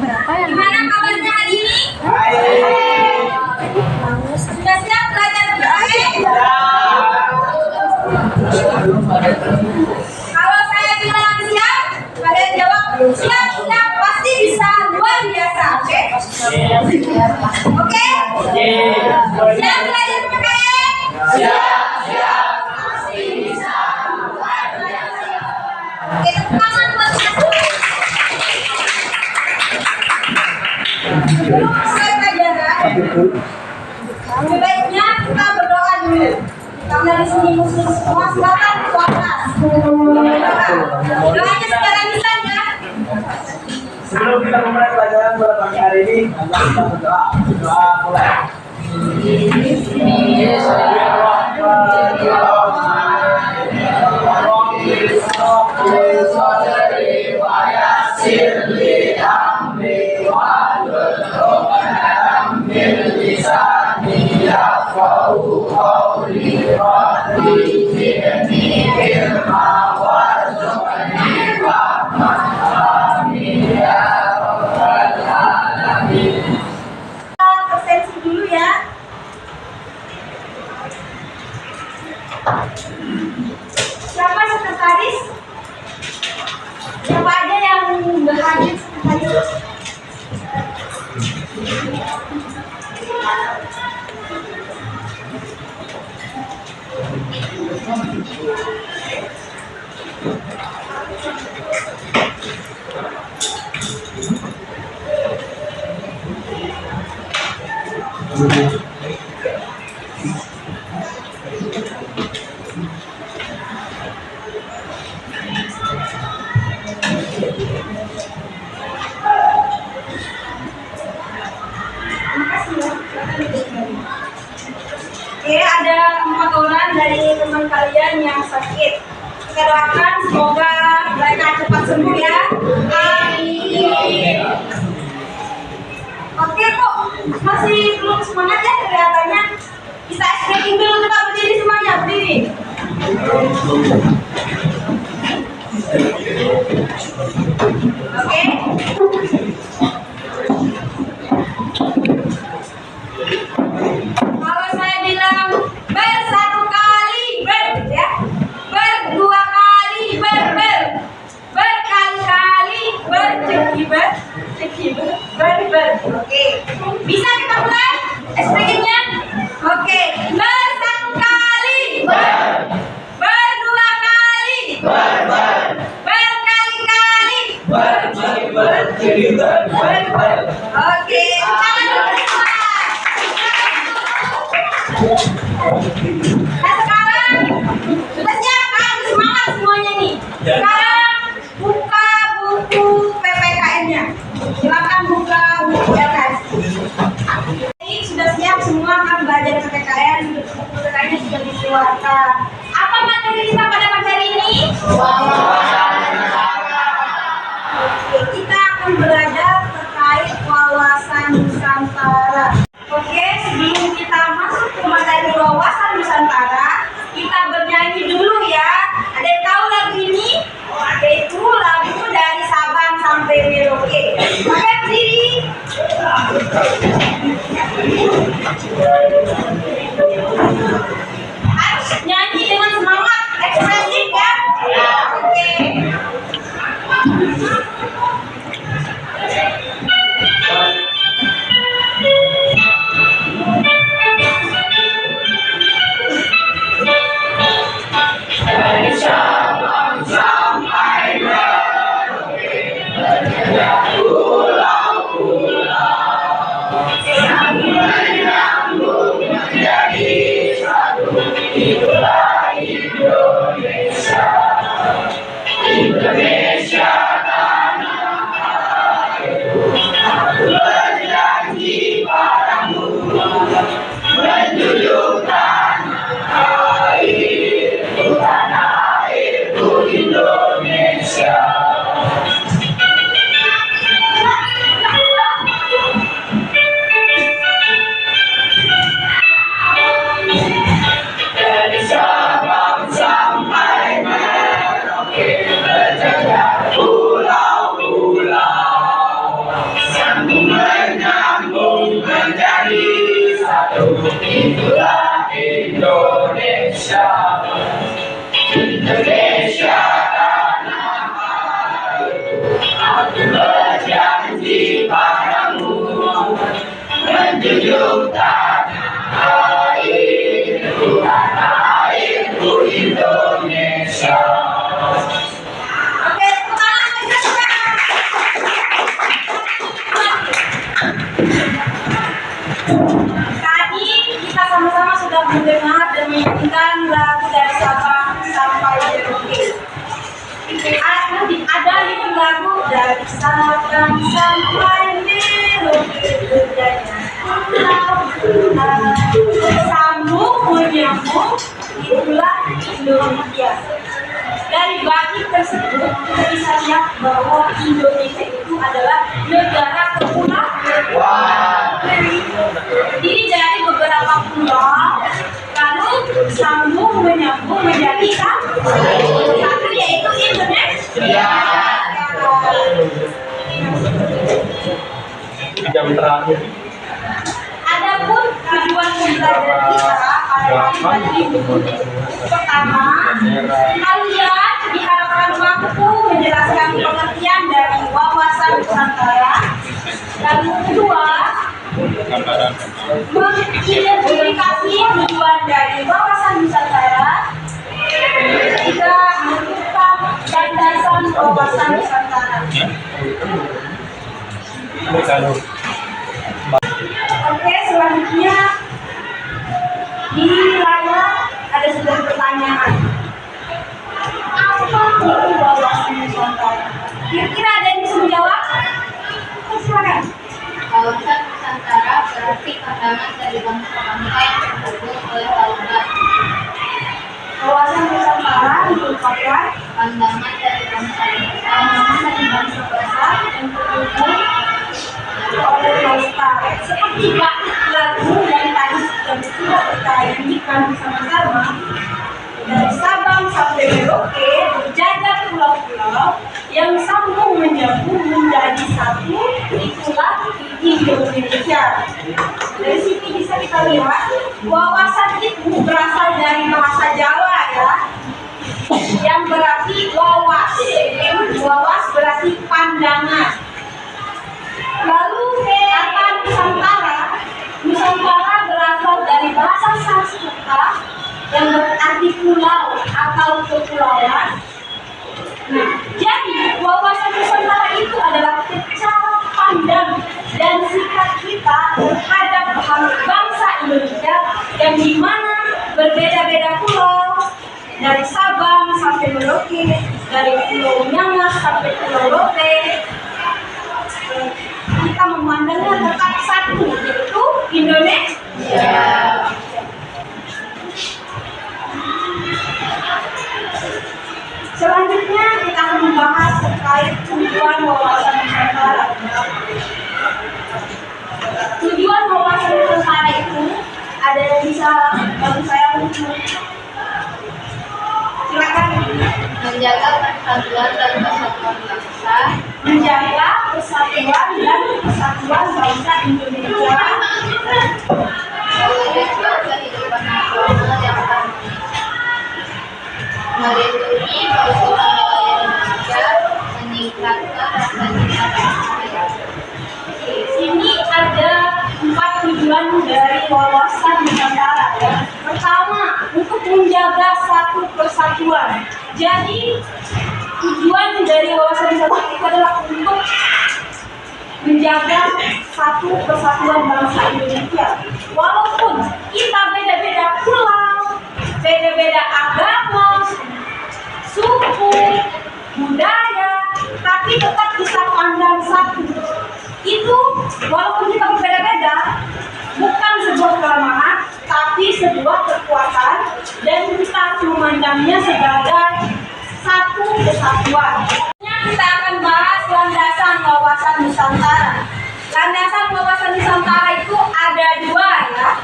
Berapa yang Gimana kabarnya hari ini? Sudah siap belajar berdoa? Kalau saya bilang siap, kalian jawab siap, siap, pasti bisa luar biasa, oke? Oke? Siap belajar PKN? Siap, pasti bisa luar biasa. Oke, tepuk tangan buat aku. Sebelum mulai pelajaran, sebaiknya kita berdoa dulu. Karena di sini muslim semua, silakan keluar kelas. Doanya secara lisan ya. Sebelum kita memulai pelajaran pada pagi hari ini, kita berdoa. Doa mulai. Absensi dulu ya. Siapa sekretaris? Siapa aja yang berhadir sekretaris? Oke, ada 4 orang dari teman kalian yang sakit. Kita doakan semoga mereka cepat sembuh ya. Amin. Oke kok, masih belum semangat ya kelihatannya. Bisa stretching dulu, coba berdiri semuanya, berdiri. Oke. Kalau saya bilang bersatu kali ber, ya, berdua kali ber, berkali-kali ber. Oke, bisa kita mulai stretchingnya? Oke, bersatu kali ber, berdua kali berkali-kali ber. Oke, jangan lupa. Nah sekarang sudah siap kan? Semangat semuanya nih. Sekarang buka buku PPKN-nya. Silakan buka buku PPKN. Ini sudah siap semua kan belajar PPKN. Buku PPKN-nya sudah dikeluarkan. Apa materi kita pada pagi hari ini? Oke, kita akan belajar terkait wawasan Nusantara. Oke, sebelum kita masuk ke materi wawasan Nusantara, kita bernyanyi dulu ya. Ada yang tahu lagu ini? Yaitu lagu dari Sabang sampai Merauke. Maka berdiri. Harus nyanyi dengan semangat, ekspresif ya. Oke. Indonesia Oke, tepuk tangan aja, Kak. Tadi kita sama-sama sudah mendengar dan menyanyikan lagu dari Sabang sampai Merauke. Ada lirik lagu dari Sabang sampai Merauke, berdaya sambung menyambung, itulah Indonesia. Dari bait tersebut kita bisa lihat bahwa Indonesia itu adalah negara kepulauan. Terdiri dari beberapa pulau, lalu sambung menyambung menjadi satu, yaitu Indonesia. Jam terakhir. Adapun tujuan pembelajaran kita pada hari ini, pertama, kalian diharapkan mampu menjelaskan pengertian dari wawasan Nusantara. Lalu kedua, mengidentifikasi tujuan dari wawasan Nusantara. Ketiga, menentukan landasan wawasan Nusantara. Oke, selanjutnya di layar ada sebuah pertanyaan. Apa itu wawasan Nusantara? Kira-kira ada yang bisa menjawab? Silakan. Wawasan Nusantara berarti pandangan dari bangsa-bangsa yang terhubung oleh lautan. Wawasan Nusantara merupakan Pandangan dari bangsa-bangsa yang terhubung oleh lautan. Seperti lagu yang tadi sudah kita nyanyikan bersama-sama, dari Sabang sampai Merauke berjajar pulau-pulau yang sambung menyambung menjadi satu, itulah Indonesia. Dari sini bisa kita lihat wawasan itu berasal dari bahasa Jawa ya, yang berarti wawas. Wawas berarti pandangan. Lalu kata Nusantara, Nusantara berasal dari bahasa Sanskerta yang berarti pulau atau kepulauan. Nah, jadi wawasan Nusantara itu adalah cara pandang dan sikap kita terhadap bangsa Indonesia yang dimana berbeda-beda pulau, dari Sabang sampai Merauke, dari Pulau Nyamas sampai Pulau Rote. Kita memandangnya tetap satu, yaitu Indonesia. Selanjutnya kita akan membahas terkait tujuan wawasan Nusantara. Tujuan wawasan Nusantara itu ada yang bisa bantu saya untuk silakan. menjaga persatuan dan kesatuan bangsa, Menjaga persatuan dan kesatuan bangsa Indonesia, mewujudkan kehidupan nasional yang harmonis, melindungi keutuhan wilayah Indonesia, meningkatkan rasa cinta tanah air. Sini ada 4 tujuan dari wawasan Nusantara ya. Pertama, untuk menjaga satu persatuan. Jadi tujuan dari wawasan Nusantara itu adalah untuk menjaga satu persatuan bangsa Indonesia. Walaupun kita beda-beda pulau, beda-beda agama, suku, budaya, tapi tetap bisa pandang satu. Itu walaupun kita berbeda-beda, bukan sebuah kelemahan, tapi sebuah kekuatan, dan kita harus memandangnya sebagai satu kesatuan. Kita akan bahas landasan wawasan Nusantara. Landasan wawasan Nusantara itu ada 2 ya,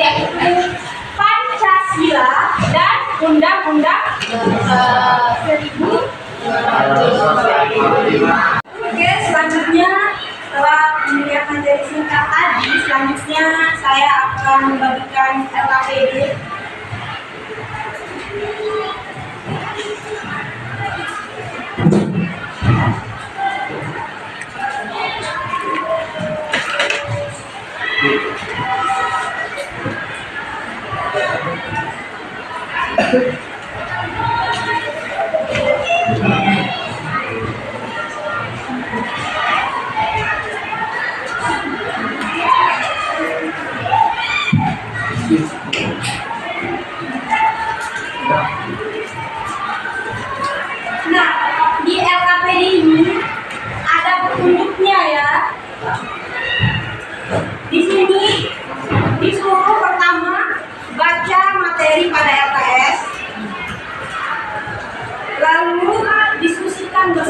yaitu Pancasila dan Undang-Undang 1945. Oke, selanjutnya setelah melihat materi singkat tadi, selanjutnya saya akan membagikan LKPD.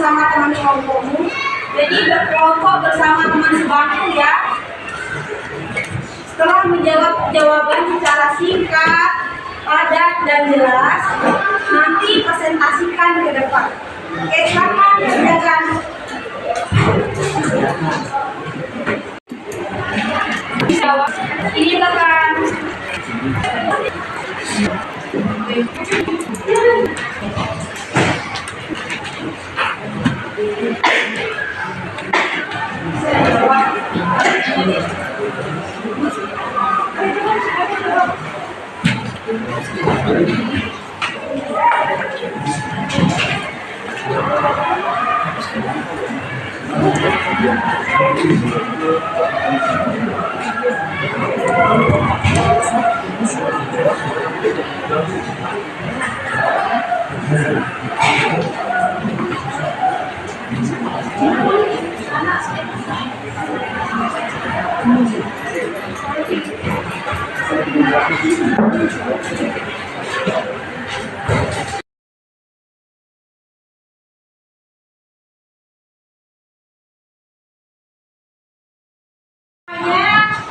bersama teman kelompokmu. Jadi berkelompok bersama teman sebangku ya. Setelah menjawab jawaban secara singkat, padat dan jelas, nanti presentasikan ke depan. Oke, silakan kerjakan. Ini silakan.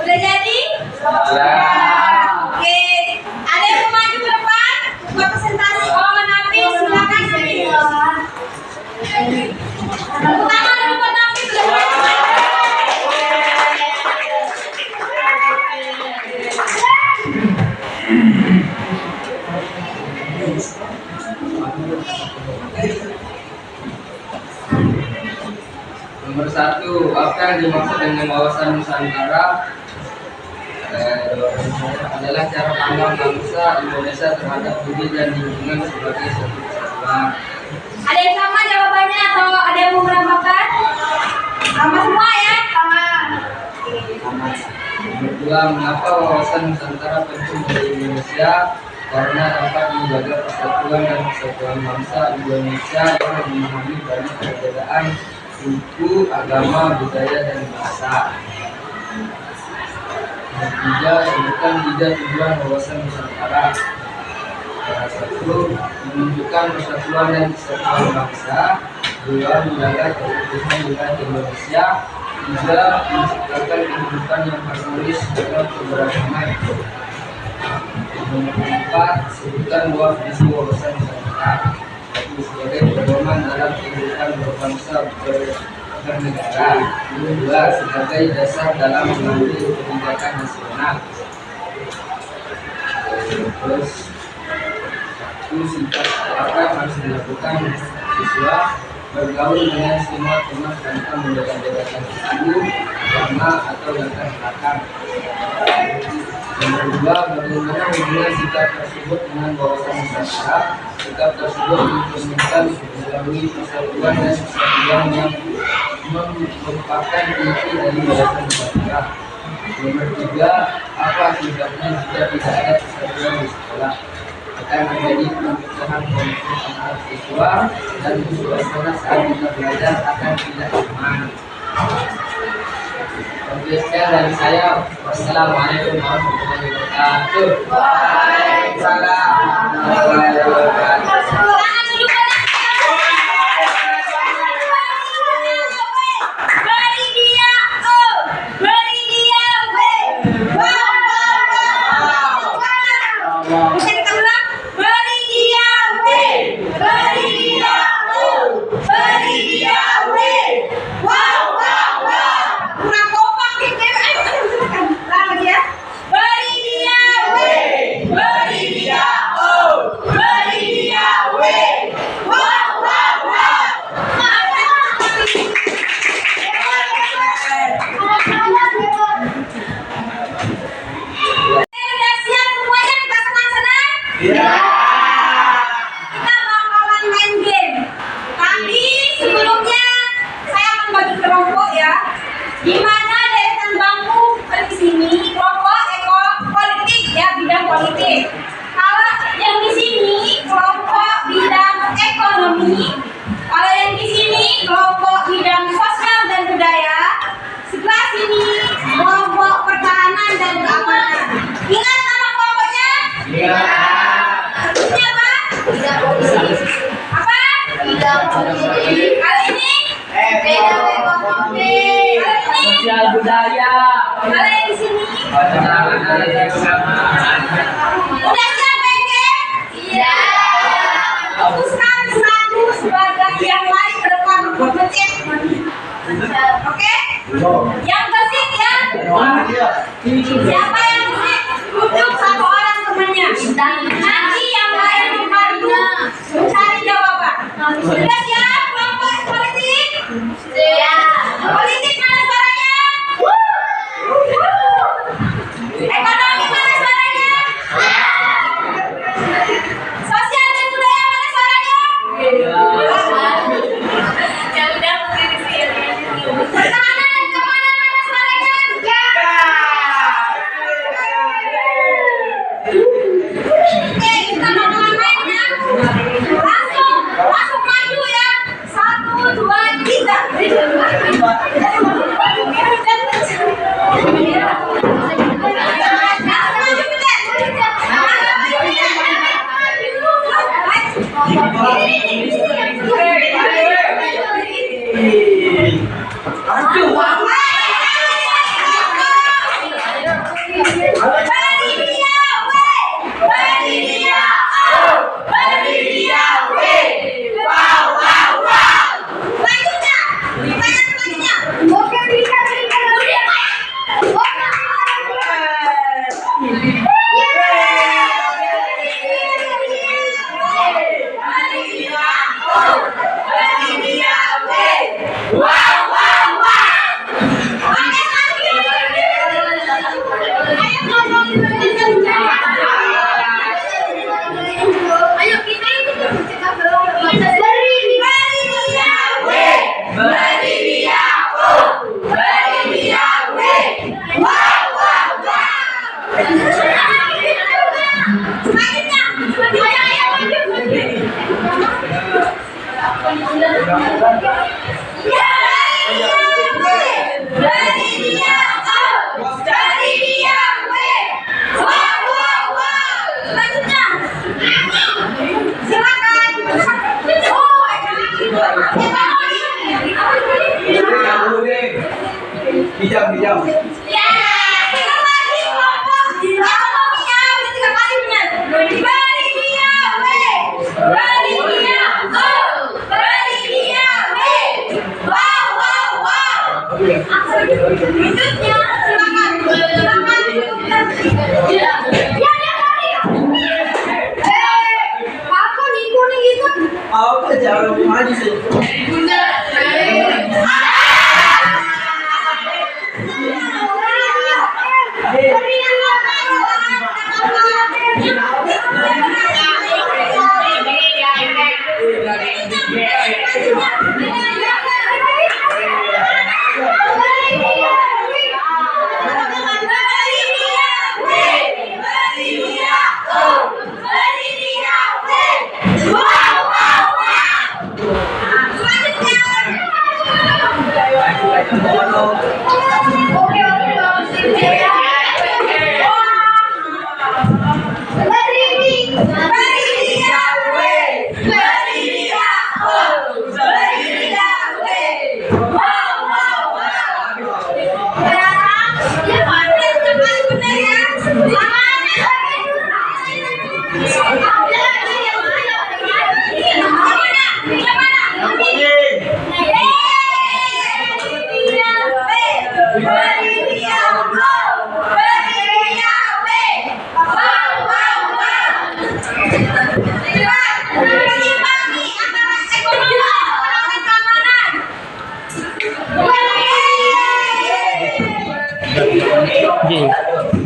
Udah jadi? Ya. Oke. Ada yang mau maju ke depan? Buat presentasi. Oh, Nafi, silakan Nafi. Tepuk tangan dulu buat Nafi. Nomor 1, apa yang dimaksud dengan wawasan Nusantara? Adalah cara pandang bangsa Indonesia terhadap bumi dan lingkungan sebagai satu kesatuan. Ada yang sama jawabannya atau ada yang mau menambahkan? Sama semua ya? Sama. Nomor 2, mengapa wawasan Nusantara penting bagi Indonesia? Karena dapat menjaga persatuan dan kesatuan bangsa Indonesia yang memahami banyak perbedaan suku, agama, budaya, dan bahasa. Nomor 3, sebutkan 3 tujuan wawasan Nusantara. Salah 1, menunjukkan persatuan dan kesatuan bangsa. 2, menjaga keutuhan wilayah Indonesia. 3, menciptakan kehidupan yang harmonis dalam keberagaman. Nomor 4, sebutkan 2 visi wawasan Nusantara. 1, sebagai pedoman dalam kehidupan berbangsa bernegara. 2, sebagai dasar dalam mengambil kebijakan nasional. Terus 1, sikap apa yang harus dilakukan siswa bergaul dengan semua teman tanpa membeda-bedakan suku, agama, atau latar belakang. Nomor 2, bagaimana hubungan sikap tersebut dengan wawasan Nusantara? Sikap tersebut mencerminkan melalui persatuan dan kesatuan yang merupakan inti dari wawasan Nusantara. Nomor 3, apa akibatnya jika tidak ada persatuan di sekolah? Akan menjadi perpecahan konflik antar siswa dan suasana saat kita belajar akan tidak aman. Oke, sekian dari saya. Wassalamualaikum warahmatullahi wabarakatuh. Waalaikumsalam warahmatullahi wabarakatuh. Beri dia, Kali ini Sosial budaya. kalian di sini udah siap main game? Iya. Putuskan satu sebagai yang lain ke depan mencet. Oke? Yang bersih ya. Siapa yang bersih? Tunjuk satu orang temannya. Nanti yang lain membantu mencari jawaban. Sudah siap kelompok politik? Politik mana suaranya? Ekonomi mana suaranya? Sosial dan budaya mana suaranya? Pertahanan dan keamanan mana suaranya? Oke, kita bakalan main ya. Langsung maju ya. 1, 2, 3. Ayo kita itu bercakap Dijam. Ya, kita lagi kelompok ekonominya udah 3 kali benar. Beridia W, beridia O, beridia W. Wow. Berikutnya silakan. Aku nih kuning itu. Aku jauh maju sih.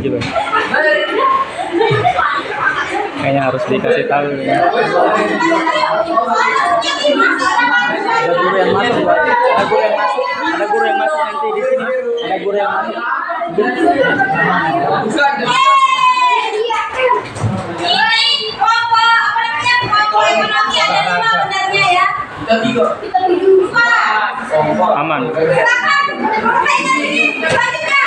Gitu. Kayaknya harus dikasih tahu. Ada guru yang masuk nanti di sini. Ada guru yang masuk. Ini kelompok ekonomi ada 5 benarnya ya. Kita tuju Aman. silakan. Mulai dari sini selanjutnya.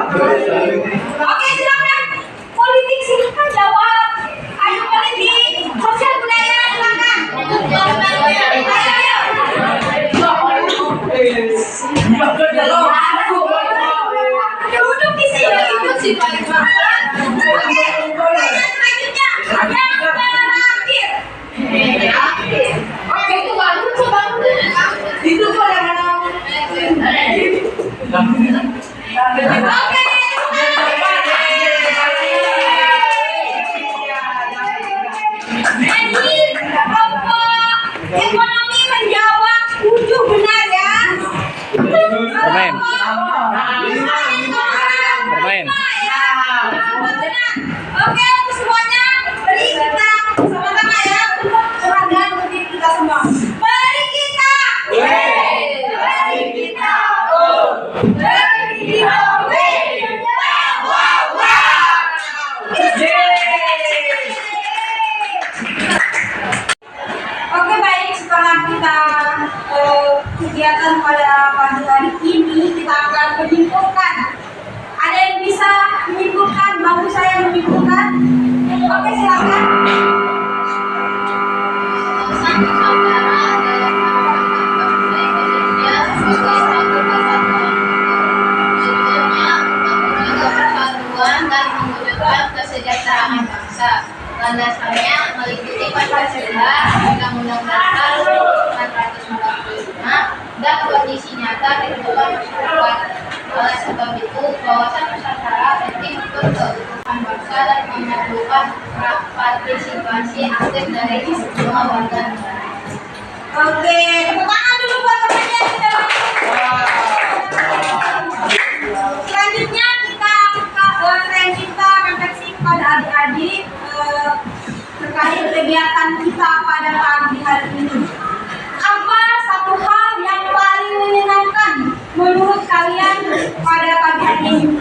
Oke, silakan. Politik silahkan jawab. Ayo politik. Sosial budaya silakan. Duduk di sini. Duduk sih Pak. Oke. Pertanyaan selanjutnya. Yang terakhir. Oke, itu baru coba. Itu kok yang mana? Oke. Jadi, kelompok ekonomi menjawab 7 benar ya. Bermain. Bermain. Oke, untuk semuanya beri kita sama-sama ya untuk seragam untuk kita semua. Beri kita. Beri kita. Beri kita. Wow, wow. Oke, baik, setelah kita kegiatan pada pagi hari ini, kita akan menyimpulkan. Ada yang bisa menyimpulkan? Mau saya menyimpulkan? Oke, silakan. Wawasan Nusantara dalam bangsa Indonesia sebagai satu kesatuan. Tujuannya untuk menjaga persatuan dan mewujudkan kesejahteraan bangsa. Landasannya meliputi Pancasila, Undang-Undang Dasar 1945, dan kondisi nyata kehidupan masyarakat. Oleh sebab itu, wawasan Nusantara penting untuk keutuhan bangsa dan memerlukan partisipasi aktif dari semua warga negara. Oke, tepuk tangan dulu buat temannya. Selanjutnya kita refleksi kepada adik-adik terkait kegiatan kita pada pagi hari ini. Apa satu hal yang paling menyenangkan menurut kalian pada pagi hari ini?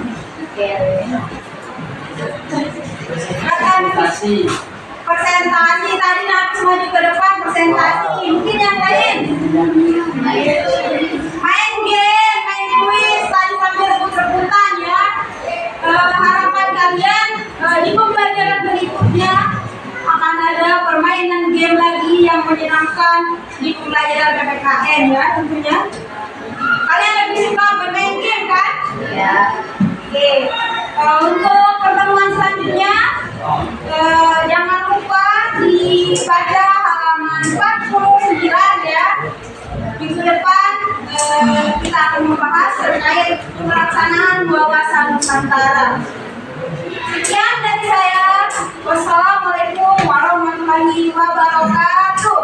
Presentasi tadi nanti maju ke depan presentasi. Mungkin yang lain main game, main kuis tadi sambil rebut-rebutan ya. Harapan kalian di pembelajaran berikutnya akan ada permainan game lagi yang menyenangkan di pembelajaran PPKN ya tentunya. Kalian lebih suka bermain game kan? Ya. Oke. Untuk pertemuan selanjutnya jangan lupa dibaca halaman 49 ya. Minggu depan kita akan membahas terkait pelaksanaan wawasan Nusantara. Sekian dari saya. Wassalamualaikum warahmatullahi wabarakatuh.